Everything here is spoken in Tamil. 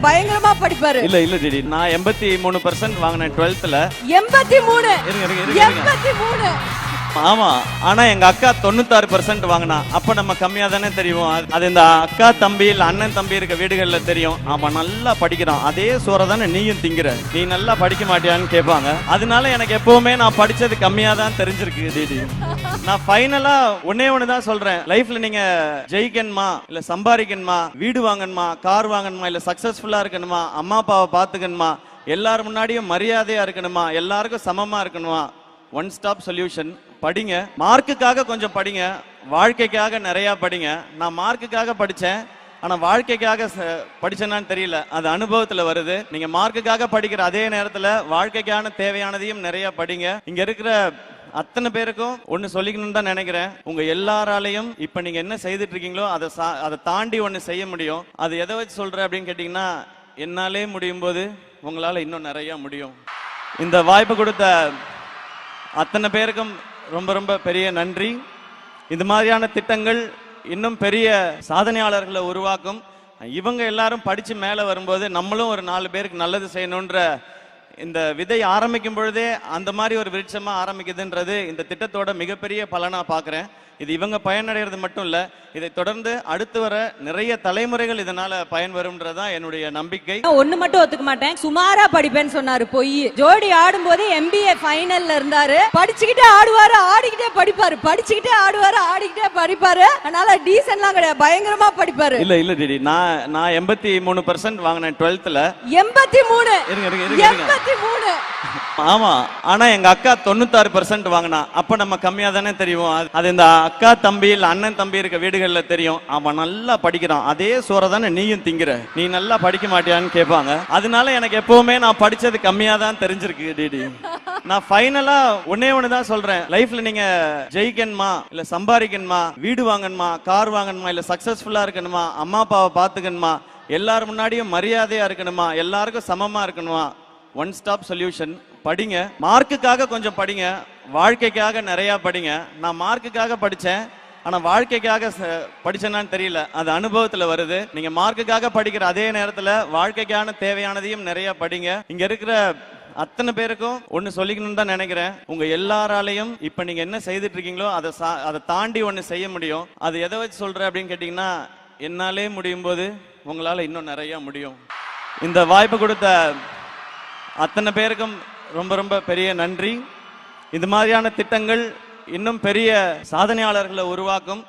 பயங்கரமா படிப்பாரு. இல்ல டிடி, நான் 83% வாங்கினேன் 12th. 83. இருங்க. 83. ஆமா, ஆனா எங்க அக்கா 96% வாங்கினா. அப்ப நம்ம கம்மியா தானே தெரியும். அது இந்த அக்கா தம்பி இல்ல அண்ணன் தம்பி இருக்க வீடுகள்ல தெரியும். அவன் நல்லா படிக்கிறான், அதே சோற தானே நீயும் திங்கிற, நீ நல்லா படிக்க மாட்டியான்னு கேட்பாங்க. அதனால எனக்கு எப்பவுமே நான் படிச்சது கம்மியா தான் தெரிஞ்சிருக்கு டிடி. நான் ஃபைனலா ஒண்ணு தான் சொல்றேன், லைஃப்ல நீங்க ஜெயிக்கணுமா இல்ல சம்பாதிக்கணுமா, வீடு வாங்கணுமா, கார் வாங்கணுமா, இல்ல சக்சஸ்ஃபுல்லா இருக்கணுமா, அம்மா அப்பாவை பாத்துக்கணுமா, எல்லாரும் முன்னாடியும் மரியாதையா இருக்கணுமா, எல்லாருக்கும் சமமா இருக்கணுமா, ஒன் ஸ்டாப் சொல்யூஷன். படிங்க, மார்க்குக்காக கொஞ்சம் படிங்க, வாழ்க்கைக்காக நிறைய படிங்க. நான் மார்க்குக்காக படிச்சேன், ஆனா வாழ்க்கைக்காக படிச்சேனான்னு தெரியல. அது அனுபவத்துல வருது. நீங்க மார்க்குக்காக படிக்கிற அதே நேரத்துல வாழ்க்கைக்கான தேவையானதையும் நிறைய படிங்க. இங்க இருக்கிற அத்தனை பேருக்கும் ஒன்னு சொல்லிக்கணும்னு தான் நினைக்கிறேன். உங்க எல்லாராலையும் இப்ப நீங்க என்ன செய்துட்டு இருக்கீங்களோ அதை தாண்டி ஒன்னு செய்ய முடியும். அது எதை வச்சு சொல்றேன் அப்படின்னு கேட்டீங்கன்னா, என்னாலே முடியும் போது உங்களால இன்னும் நிறைய முடியும். இந்த வாய்ப்பு கொடுத்த அத்தனை பேருக்கும் ரொம்ப ரொம்ப பெரிய நன்றி. இந்த மாதிரியான திட்டங்கள் இன்னும் பெரிய சாதனையாளர்களை உருவாக்கும். இவங்க எல்லாரும் படிச்சு மேல வரும்போது நம்மளும் ஒரு 4 பேருக்கு நல்லது செய்யணும்ன்ற இந்த விதை ஆரம்பிக்கும் பொழுதே அந்த மாதிரி ஒரு விருட்சமா ஆரம்பிக்குதுன்றது இந்த திட்டத்தோட மிகப்பெரிய பலனா பாக்குறேன். இது இவங்க பயனடைகிறது மட்டும் இல்ல, இதை தொடர்ந்து அடுத்து வர நிறைய தலைமுறைகள் இதனால பயன் வரும்ன்றதான் என்னுடைய நம்பிக்கை. ஒண்ணு மட்டும் ஒத்துக்க மாட்டேன், சுமாரா படிப்பேன்னு சொன்னாரு. போய் ஜோடி ஆடும் போது MBA ஃபைனல்ல இருந்தாரு. படிச்சுக்கிட்டே ஆடுவாரு, ஆடிக்கிட்டே படிப்பாரு, படிச்சுக்கிட்டே ஆடுவாரு, ஆடிக்கிட்டே படிப்பாரு. அதனால டீசன்ட்லாம் கிடையாது, பயங்கரமா படிப்பாரு. இல்ல டிடி, நான் 83% வாங்கினேன் 12th. 83. இருங்க. 83. ஆமா, ஆனா எங்க அக்கா 96% வாங்கினா. அப்ப நம்ம கம்மியா தானே தெரியும். அது இந்த அக்கா தம்பி இல்ல அண்ணன் தம்பி இருக்க வீடுகள்ல தெரியும். அவன் நல்லா படிக்கிறான், அதே சோற தானே நீயும் திங்கிற, நீ நல்லா படிக்க மாட்டியான்னு கேட்பாங்க. அதனால எனக்கு எப்பவுமே நான் படிச்சது கம்மியா தான் தெரிஞ்சிருக்கு டிடி. நான் ஃபைனலா ஒண்ணு தான் சொல்றேன், லைஃப்ல நீங்க ஜெயிக்கணுமா இல்ல சம்பாதிக்கணுமா, வீடு வாங்கணுமா, கார் வாங்கணுமா, இல்ல சக்சஸ்ஃபுல்லா இருக்கணுமா, அம்மா அப்பாவை பாத்துக்கணுமா, எல்லாரும் முன்னாடியும் மரியாதையா இருக்கணுமா, எல்லாருக்கும் சமமா இருக்கணுமா, ஒன் ஸ்டாப் சொல்யூஷன். படிங்க, மார்க்குக்காக கொஞ்சம் படிங்க, வாழ்க்கைக்காக நிறைய படிங்க. நான் மார்க்குக்காக படிச்சேன், ஆனா வாழ்க்கைக்காக படிச்சேனான்னு தெரியல. அது அனுபவத்துல வருது. நீங்க மார்க்குக்காக படிக்கிற அதே நேரத்துல வாழ்க்கைக்கான தேவையானதையும் நிறைய படிங்க. இங்க இருக்கிற அத்தனை பேருக்கும் ஒன்னு சொல்லிக்கணும்னு தான் நினைக்கிறேன். உங்க எல்லாராலையும் இப்ப நீங்க என்ன செய்துட்டு இருக்கீங்களோ அதை தாண்டி ஒன்னு செய்ய முடியும். அது எதை வச்சு சொல்றேன் அப்படின்னு கேட்டீங்கன்னா, என்னாலே முடியும் போது உங்களால இன்னும் நிறைய முடியும். இந்த வாய்ப்பு கொடுத்த அத்தனை பேருக்கும் ரொம்ப ரொம்ப பெரிய நன்றி. இது மாதிரியான திட்டங்கள் இன்னும் பெரிய சாதனையாளர்களை உருவாக்கும்.